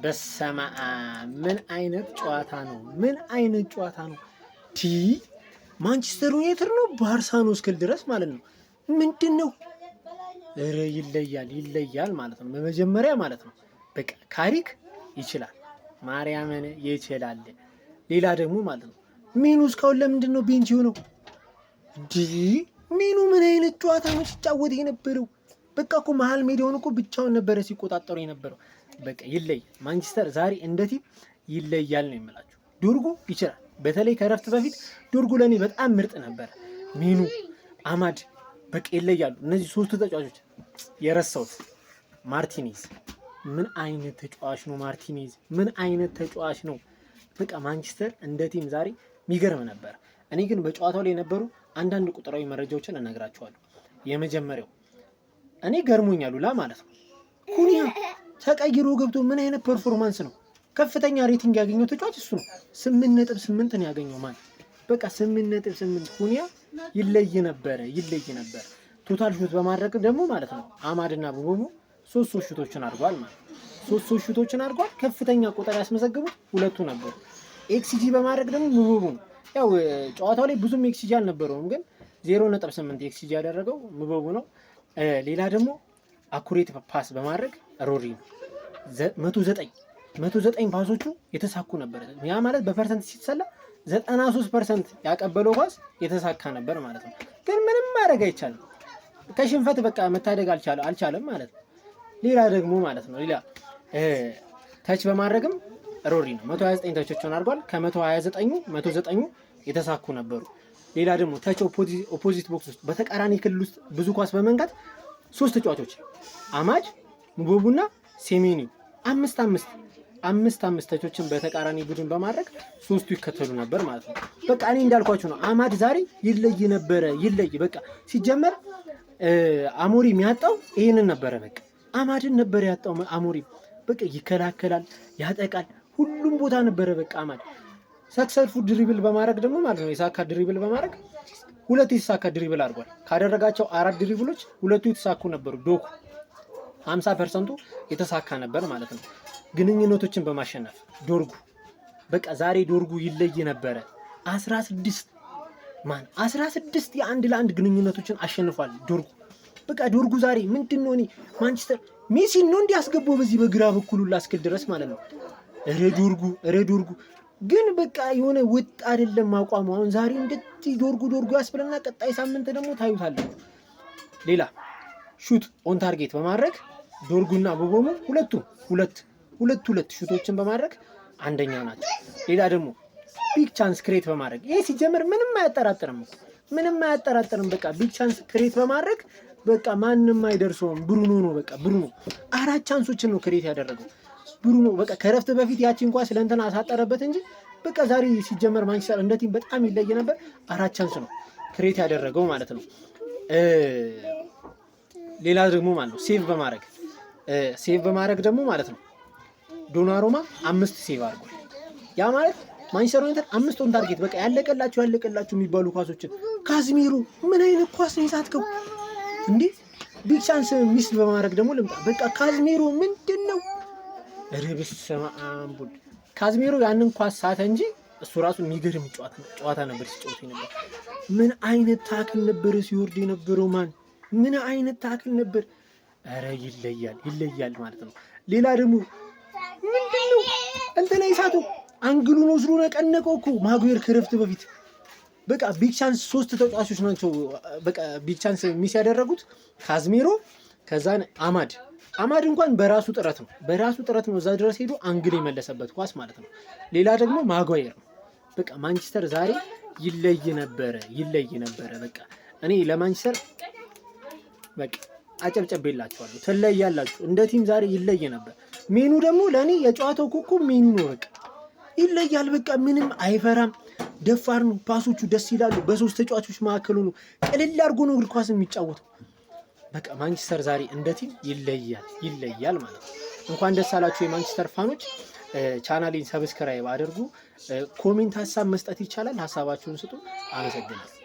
በስመ አብ ምን አይነት ጨዋታ ነው? ምን አይነት ጨዋታ ነው? ማንቸስተር ዩናይትድ ነው ባርሳ ነው እስክል ድረስ ማለት ነው። ምንድነው? ኧረ ይለያል ማለት ነው። በመጀመሪያ ማለት ነው በቃ ካሪክ ይችላል፣ ማርያምን ይችላል። ሌላ ደግሞ ማለት ነው ሚኑ እስካሁን ለምንድን ነው ቤንች ሆነው? ሚኑ ምን አይነት ጨዋታ ነው ሲጫወት የነበረው? በቃ እኮ መሀል ሜዳውን እኮ ብቻውን ነበረ ሲቆጣጠሩ የነበረው። በቃ ይለያል። ማንቸስተር ዛሬ እንደ ቲም ይለያል ነው የምላችሁ። ዶርጉ ይችላል። በተለይ ከረፍት በፊት ዶርጉ ለኔ በጣም ምርጥ ነበር። ሚኑ፣ አማድ በቃ ይለያሉ። እነዚህ ሶስቱ ተጫዋቾች የረሳሁት ማርቲኔዝ ምን አይነት ተጫዋች ነው? ማርቲኔዝ ምን አይነት ተጫዋች ነው? በቃ ማንቸስተር እንደ ቲም ዛሬ የሚገርም ነበር። እኔ ግን በጨዋታው ላይ የነበሩ አንዳንድ ቁጥራዊ መረጃዎችን እነግራቸዋለሁ። የመጀመሪያው እኔ ገርሞኛል ላ ማለት ነው ኩኒያ ተቀይሮ ገብቶ ምን አይነት ፐርፎርማንስ ነው? ከፍተኛ ሬቲንግ ያገኘው ተጫዋች እሱ ነው። 8.8 ነው ያገኘው ማለት በቃ 8.8 ኩኒያ ይለይ ነበር። ቶታል ሹት በማድረግ ደግሞ ማለት ነው አማድና ቡቡሙ 3 ሹቶችን አድርጓል ማለት 3 ሹቶችን አድርጓል። ከፍተኛ ቁጥር ያስመዘግቡት ሁለቱ ነበሩ። ኤክስጂ በማድረግ ደግሞ ቡቡሙ ያው ጨዋታው ላይ ብዙም ኤክስጂ አልነበረውም፣ ግን 0.8 ኤክስጂ ያደረገው ቡቡሙ ነው። ሌላ ደግሞ አኩሬት ፓስ በማድረግ ሮሪ ነው 109 ፓሶቹ የተሳኩ ነበር። ያ ማለት በፐርሰንት ሲሰላ 93% ያቀበለው ኳስ የተሳካ ነበር ማለት ነው። ግን ምንም ማድረግ አይቻልም። ከሽንፈት በቃ መታደግ አልቻለም ማለት ነው። ሌላ ደግሞ ማለት ነው ተች በማድረግም ሮሪ ነው 129 ተቾችን አድርጓል። ከ129 109 የተሳኩ ነበሩ። ሌላ ደግሞ ተች ኦፖዚት ቦክስ ውስጥ በተቃራኒ ክልል ውስጥ ብዙ ኳስ በመንካት 3 ተጫዋቾች አማድ፣ ሙቦቡና ሴሜኒ 5 ተቾችን በተቃራኒ ቡድን በማድረግ 3ቱ ይከተሉ ነበር ማለት ነው። በቃ እኔ እንዳልኳችሁ ነው። አማድ ዛሬ ይለይ በቃ ሲጀመር አሞሪ የሚያጣው ይሄንን ነበረ። በቃ አማድን ነበር ያጣው አሞሪ። በቃ ይከላከላል፣ ያጠቃል፣ ሁሉም ቦታ ነበረ። በቃ አማድ ሰክሰስፉል ድሪብል በማድረግ ደግሞ ማለት ነው የሳካ ድሪብል በማድረግ 2 የተሳካ ድሪብል አድርጓል። ካደረጋቸው 4 ድሪብሎች 2ቱ የተሳኩ ነበሩ። ዶኩ 50% የተሳካ ነበር ማለት ነው። ግንኙነቶችን በማሸነፍ ዶርጉ በቃ ዛሬ ዶርጉ ይለይ ነበረ። 16 የአንድ ለአንድ ግንኙነቶችን አሸንፏል ዶርጉ። በቃ ዶርጉ ዛሬ ምንድነው እኔ ማንቸስተር ሜሲ ነው እንዲያስገባው በዚህ በግራ በኩል ላስክል ድረስ ማለት ነው። ኧረ ዶርጉ ግን በቃ የሆነ ወጥ አይደለም አቋሙ። አሁን ዛሬ እንደዚህ ዶርጉ ያስብለና ቀጣይ ሳምንት ደግሞ ታዩታላችሁ። ሌላ ሹት ኦን ታርጌት በማድረግ ዶርጉና ቡቡሙ ሁለት ሹቶችን በማድረግ አንደኛ ናቸው። ሌላ ደግሞ ቢግ ቻንስ ክሬት በማድረግ ይሄ ሲጀመር ምንም አያጠራጥርም። በቃ ቢግ ቻንስ ክሬት በማድረግ በቃ ማንም አይደርሰውም። ብሩኖ ነው በቃ ብሩኖ 4 ቻንሶችን ነው ክሬት ያደረገው ብሩኖ። በቃ ከረፍት በፊት ያቺን እንኳን ስለእንትና አሳጠረበት እንጂ በቃ ዛሬ ሲጀመር ማንቸስተር እንደ ቲም በጣም ይለይ ነበር። 4 ቻንስ ነው ክሬት ያደረገው ማለት ነው። ሌላ ደግሞ ማለት ነው ሴቭ በማድረግ ደግሞ ማለት ነው ዶናሩማ 5 ሴቭ አድርጓል። ያ ማለት ማንቸስተር ዩናይትድ 5 ኦን ታርጌት በቃ ያለቀላችሁ የሚባሉ ኳሶችን ካዝሚሮ ምን አይነት ኳስ ነው የሳትከው እንዴ? ቢግ ቻንስ ሚስ በማድረግ ደግሞ ልምጣ በቃ ካዝሚሮ ምንድነው? ኧረ በስመ አብ ካዝሚሮ ያንን ኳስ ሳተ እንጂ እሱ ራሱ የሚገርም ጨዋታ ነበር ሲጫወት ነበር። ምን አይነት ታክል ነበር ሲወርድ የነበረው ምን አይነት ታክል ነበር? ኧረ ይለያል ማለት ነው። ሌላ ደግሞ ምንድነው እንትና ይሳቱ አንግሉን ወስዶ ነቀነቀው እኮ ማጉዌር ከረፍት በፊት በቃ ቢግ ቻንስ 3 ተጫዋቾች ናቸው በቃ ቢግ ቻንስ ሚስ ያደረጉት ካዝሚሮ፣ ከዛን አማድ እንኳን በራሱ ጥረት ነው እዛ ድረስ ሄዶ አንግል የመለሰበት ኳስ ማለት ነው። ሌላ ደግሞ ማጉዌር ነው። በቃ ማንቸስተር ዛሬ ይለይ ነበረ። በቃ እኔ ለማንቸስተር በቃ አጨብጨቤላችኋለሁ። ትለያላችሁ እንደ ቲም ዛሬ ይለይ ነበር። ሜኑ ደግሞ ለኔ የጨዋታው ኮከብ ሜኑ ነው። በቃ ይለያል። በቃ ምንም አይፈራም፣ ደፋር ነው። ፓሶቹ ደስ ይላሉ። በ3 ተጫዋቾች መካከል ነው ቅልል አድርጎ ነው እግር ኳስ የሚጫወተው። በቃ ማንቸስተር ዛሬ እንደ ቲም ይለያል ማለት ነው። እንኳን ደስ አላችሁ የማንቸስተር ፋኖች። ቻናሌን ሰብስክራይብ አድርጉ። ኮሜንት ሀሳብ መስጠት ይቻላል። ሀሳባችሁን ስጡ። አመሰግናለሁ።